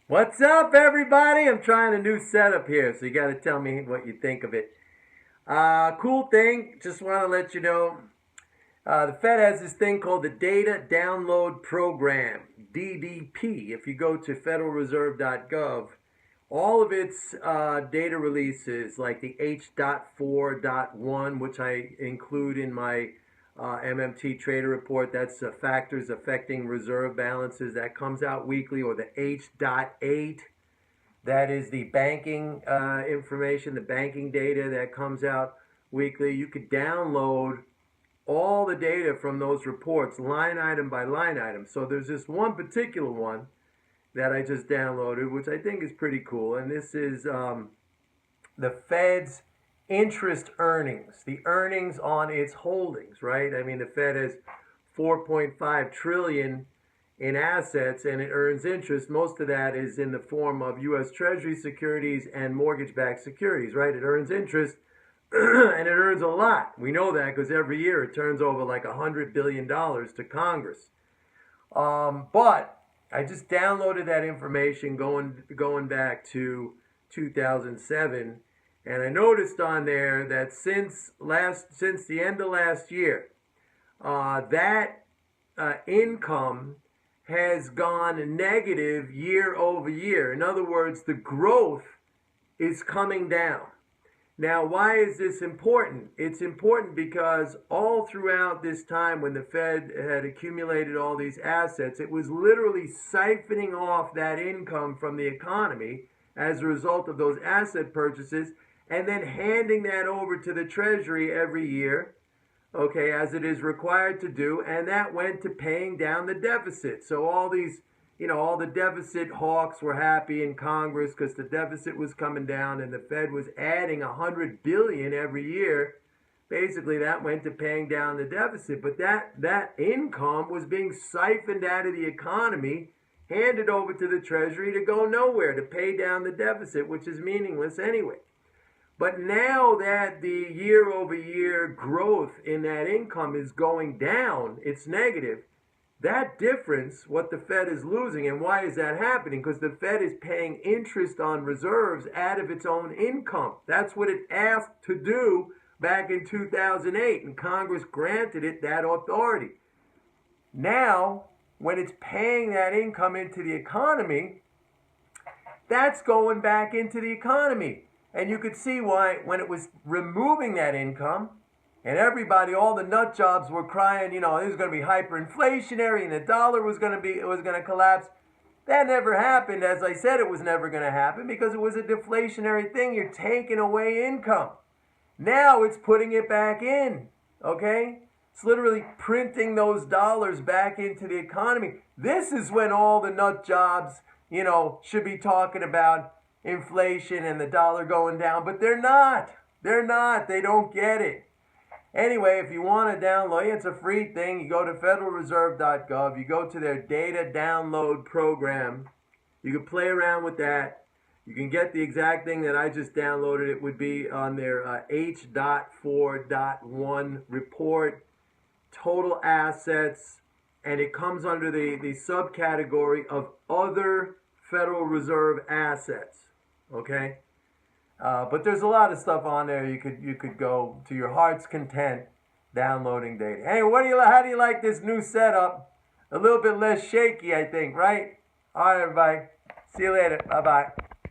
What's up, everybody? I'm trying a new setup here, so you got to tell me what you think of it. Cool thing, just want to let you know, the Fed has this thing called the Data Download Program, DDP. If you go to federalreserve.gov, all of its data releases, like the H.4.1, which I include in my MMT Trader Report, that's factors affecting reserve balances, that comes out weekly, or the H.8, that is the banking information, the banking data that comes out weekly. You could download all the data from those reports, line item by line item. So there's this one particular one that I just downloaded, which I think is pretty cool. And this is the Fed's interest earnings, the earnings on its holdings, right? I mean, the Fed has 4.5 trillion in assets, and it earns interest. Most of that is in the form of U.S. Treasury securities and mortgage-backed securities, right? It earns interest, and it earns a lot. We know that because every year it turns over like $100 billion to Congress. But I just downloaded that information going back to 2007, and I noticed on there that since the end of last year, that income has gone negative year over year. In other words, the growth is coming down. Now, why is this important? It's important because all throughout this time when the Fed had accumulated all these assets, it was literally siphoning off that income from the economy as a result of those asset purchases, and then handing that over to the Treasury every year, okay, as it is required to do, and that went to paying down the deficit. So all these, all the deficit hawks were happy in Congress because the deficit was coming down and the Fed was adding $100 billion every year. Basically, that went to paying down the deficit. But that income was being siphoned out of the economy, handed over to the Treasury to go nowhere, to pay down the deficit, which is meaningless anyway. But now that the year-over-year growth in that income is going down, it's negative, that difference, what the Fed is losing, and why is that happening? Because the Fed is paying interest on reserves out of its own income. That's what it asked to do back in 2008, and Congress granted it that authority. Now, when it's paying that income into the economy, that's going back into the economy. And you could see why when it was removing that income, and everybody, all the nut jobs were crying, this was going to be hyperinflationary and the dollar was going to collapse. That never happened. As I said, it was never going to happen because it was a deflationary thing. You're taking away income. Now it's putting it back in, okay? It's literally printing those dollars back into the economy. This is when all the nut jobs, should be talking about inflation and the dollar going down, but they're not. They don't get it. Anyway, if you want to download it, it's a free thing. You go to federalreserve.gov, you go to their data download program. You can play around with that. You can get the exact thing that I just downloaded. It would be on their H.4.1 report, total assets, and it comes under the subcategory of other Federal Reserve assets. Okay, but there's a lot of stuff on there. You could go to your heart's content downloading data. Hey, how do you like this new setup? A little bit less shaky, I think, right? All right, everybody. See you later. Bye bye.